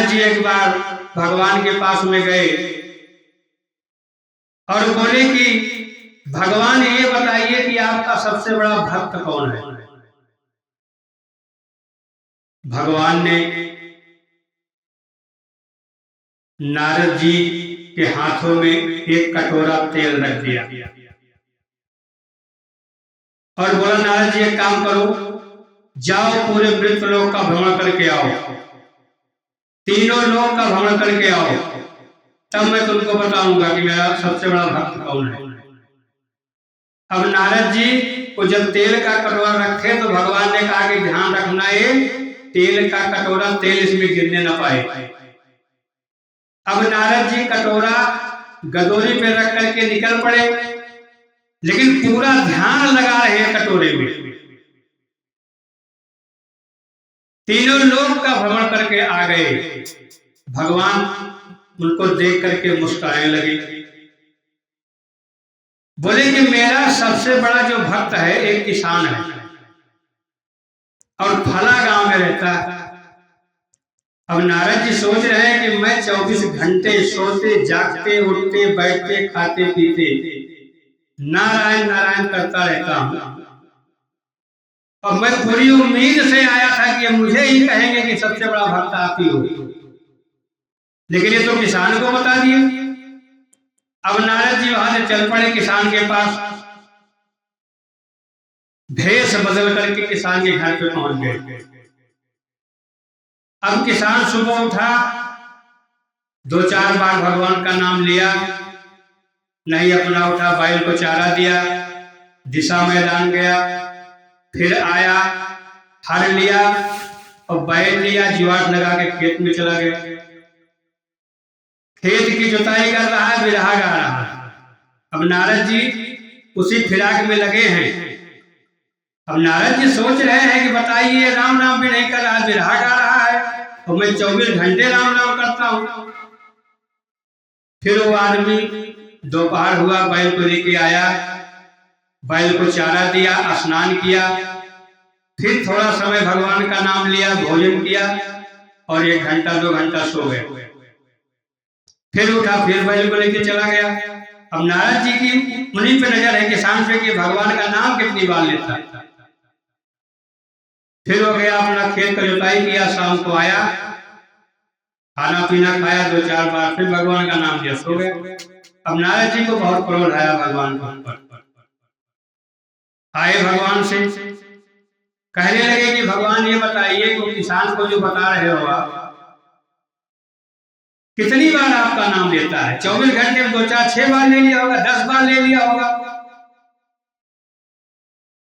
नारद जी एक बार भगवान के पास में गए और बोले कि भगवान ये बताइए कि आपका सबसे बड़ा भक्त कौन है। भगवान ने नारद जी के हाथों में एक कटोरा तेल रख दिया और बोला, नारद जी एक काम करो, जाओ पूरे मृतलोक का भ्रमण करके आओ, तीनों लोक का भ्रमण करके आओ, तब मैं तुमको बताऊंगा कि मेरा सबसे बड़ा भक्त कौन है। अब नारद जी को जब तेल का कटोरा रखे तो भगवान ने कहा कि ध्यान रखना, ये तेल का कटोरा तेल इसमें गिरने न पाए। अब नारद जी कटोरा गदोरी पे रख करके निकल पड़े, लेकिन पूरा ध्यान लगा रहे हैं कटोरे में। तीनों लोक का भ्रमण करके आ गए। भगवान उनको देख करके मुस्कुराने लगे, बोले कि मेरा सबसे बड़ा जो भक्त है एक किसान है और फला गांव में रहता है। अब नारद जी सोच रहे हैं कि मैं 24 घंटे सोते जागते उठते बैठते खाते पीते नारायण नारायण करता रहता हूं, और मैं पूरी उम्मीद से आया था कि मुझे ही कहेंगे कि सबसे बड़ा भक्त आप ही हो, लेकिन ये तो किसान को बता दिए। अब नारद जी वहां से चल पड़े किसान के पास, भेष बदल करके किसान के घर पे पहुंच गए। अब किसान सुबह उठा, 2-4 बार भगवान का नाम लिया, नहीं अपना उठा, बैल को चारा दिया, दिशा मैदान गया, फिर आया, हर लिया और बैल लिया, जुआट लगा के खेत में चला गया। खेत की जुताई कर रहा है, बिरहा गा रहा है। अब नारद जी उसी फिराक में लगे हैं। अब नारद जी सोच रहे हैं कि बताइए, राम नाम भी नहीं कर रहा, बिरहा गा रहा है और मैं 24 घंटे राम नाम करता हूं। फिर वो आदमी दोपहर हुआ, बैल को लेके आया, बैल को चारा दिया, स्नान किया, फिर थोड़ा समय भगवान का नाम लिया, भोजन किया और 1 घंटा 2 घंटा सो गए। फिर उठा, फिर बैल को लेके चला गया। अब नारद जी की उन्हीं पे नजर है, किसान पे, कि भगवान का नाम कितनी बार लेता है। फिर हो गया, अपना खेत का जुताई किया, शाम को आया, खाना पीना खाया, 2-4 बार, फिर भगवान का नाम लिया, सो गया। अब नारद जी को बहुत क्रोध आया भगवान के ऊपर। आए भगवान से कहने लगे कि भगवान ये बताइए कि किसान को जो बता रहे हो आप, कितनी बार आपका नाम लेता है? 24 घंटे में 2-4-6 बार ले लिया होगा, 10 बार ले लिया होगा।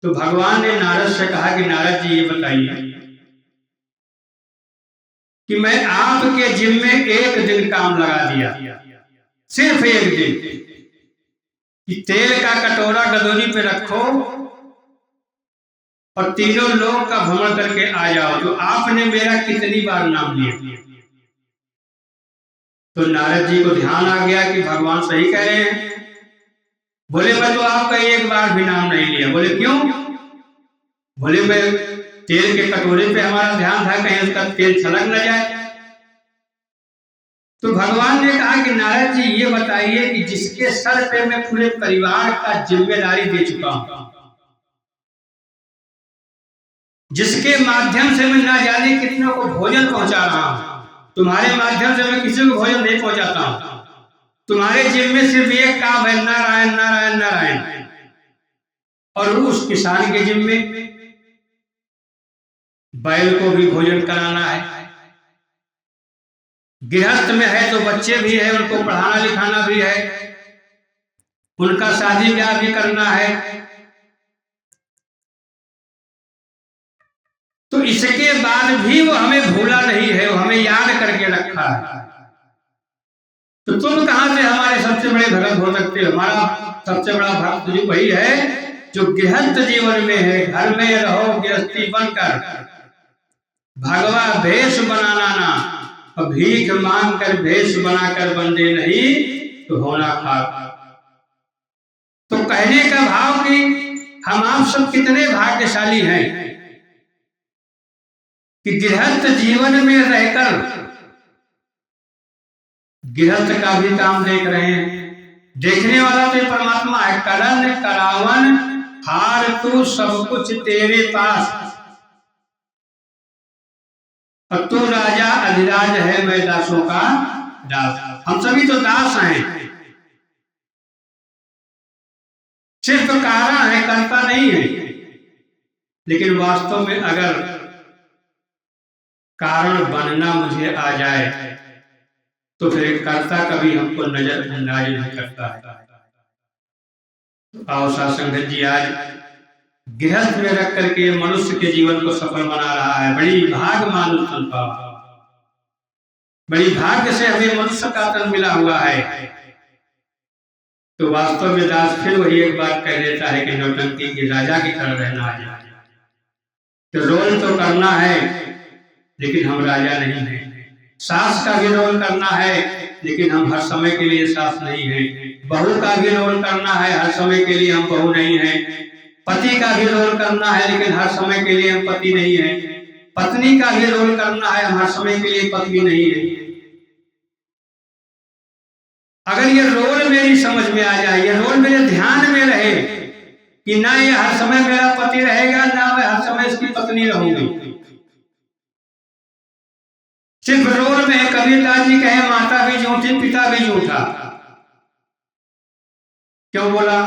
तो भगवान ने नारद से कहा कि नारद जी ये बताइए कि मैं आपके जिम्मे 1 दिन काम लगा दिया, सिर्फ 1 दिन, कि तेल का कटोरा गदोरी पे रखो और तीनों लोक का भ्रमण करके आ जाओ, तो आपने मेरा कितनी बार नाम लिया? तो नारद जी को ध्यान आ गया कि भगवान सही कह रहे हैं। बोले मैं तो आपका 1 बार भी नाम नहीं लिया। बोले क्यों? बोले मैं तेल के कटोरे पे हमारा ध्यान था, कहीं उसका तेल छलक न जाए। तो भगवान ने कहा कि नारद जी ये बताइए कि जिसके सर पे मैं पूरे परिवार का जिम्मेदारी दे चुका हूं, जिसके माध्यम से मैं ना जाने कितनों को भोजन पहुंचा रहा हूं, तुम्हारे माध्यम से मैं किसी को भोजन नहीं पहुंचाता हूं, तुम्हारे जिम्मे सिर्फ एक काम है, नारायण नारायण नारायण। और उस किसान के जिम्मे बैल को भी भोजन कराना है, गृहस्थ में है तो बच्चे भी है, उनको पढ़ाना लिखाना भी है, उनका शादी ब्याह भी करना है। तो इसके बाद भी वो हमें भूला नहीं है, वो हमें याद करके रखा है। तो तुम कहां से हमारे सबसे बड़े भक्त हो सकते हो? हमारा सबसे बड़ा भक्त जो वही है जो गृहस्थ जीवन में है, घर में रहो गृहस्थी बनकर, भगवा भेष बनाना ना, और भीख मांग कर भेष बनाकर बंदे नहीं तो होना खाक। तो कहने का भाव कि हम आप सब कितने भाग्यशाली हैं कि गृहस्थ जीवन में रहकर गृहस्थ का भी काम देख रहे हैं। देखने वाला तो परमात्मा है। करण करावन हार तू सब कुछ तेरे पास, और तू राजा अधिराज है, मैं दासों का दास। हम सभी तो दास हैं, सिर्फ कारण है, कर्ता नहीं है। लेकिन वास्तव में अगर कारण बनना मुझे आ जाए तो फिर कर्ता कभी हमको नजरअंदाज नहीं करता है। आओ साथ संगत जी, आज गृहस्थ में रख करके मनुष्य के जीवन को सफल बना रहा है। बड़ी भाग मानुष तन पावा, बड़ी भाग्य से हमें मनुष्य का तन मिला हुआ है। तो वास्तव में दास फिर वही एक बात कह देता है कि नौटंकी की राजा की तरह रहना है। तो रोल तो करना है लेकिन हम राजा नहीं हैं। सास का भी रोल करना है लेकिन हम हर समय के लिए सास नहीं है। बहू का भी रोल करना है, हर समय के लिए हम बहू नहीं है। पति का भी रोल करना है लेकिन हर समय के लिए हम पति नहीं है। पत्नी का भी रोल करना है, हर समय के लिए पत्नी नहीं है। अगर ये रोल मेरी समझ में आ जाए, ये रोल मेरे ध्यान में रहे कि ना ये हर समय मेरा पति रहेगा, ना मैं हर समय इसकी पत्नी रहूंगी। सिर्फ रोल में कबीरदास जी कहे माता भी झूठी पिता भी झूठा। क्यों बोला?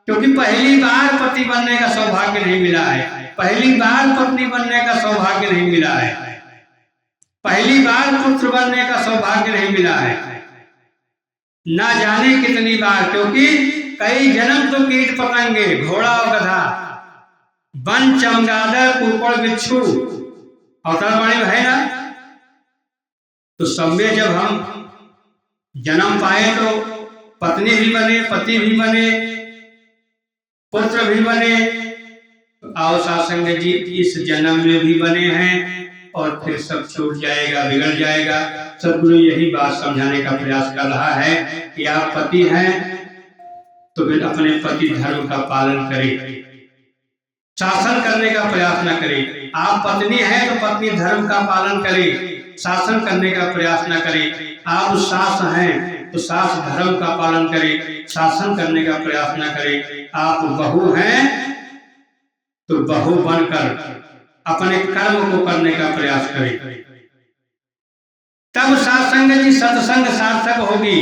क्योंकि पहली बार पति बनने का सौभाग्य नहीं मिला है, पहली बार पत्नी बनने का सौभाग्य नहीं मिला है, पहली बार पुत्र बनने का सौभाग्य नहीं मिला है, ना जाने कितनी बार। क्योंकि कई जन्म तो कीट पतंगे, घोड़ा और गधा, वन चमगादड़, कुकड़ बिच्छू अवतार वाणी है ना। तो सब में जब हम जन्म पाए तो पत्नी भी बने, पति भी बने, पुत्र भी बने। आओ साथ संगत जी, इस जन्म में भी बने हैं और फिर सब छूट जाएगा, बिगड़ जाएगा। सदगुरु यही बात समझाने का प्रयास कर रहा है कि आप पति हैं तो फिर अपने पति धर्म का पालन करें, शासन करने का प्रयास न करें। आप पत्नी हैं तो पत्नी धर्म का पालन करें, शासन करने का प्रयास न करें। आप सास हैं तो सास धर्म का पालन करें, शासन करने का प्रयास न करें। आप बहू हैं तो बहू बनकर अपने कर्म को करने का प्रयास करें। तब साथ संगत जी सत्संग सार्थक होगी।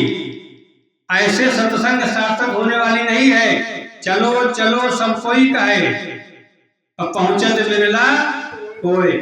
ऐसे सत्संग सार्थक होने वाली नहीं है चलो चलो सब कोई कहे, अब पहुंचत बिरला कोई।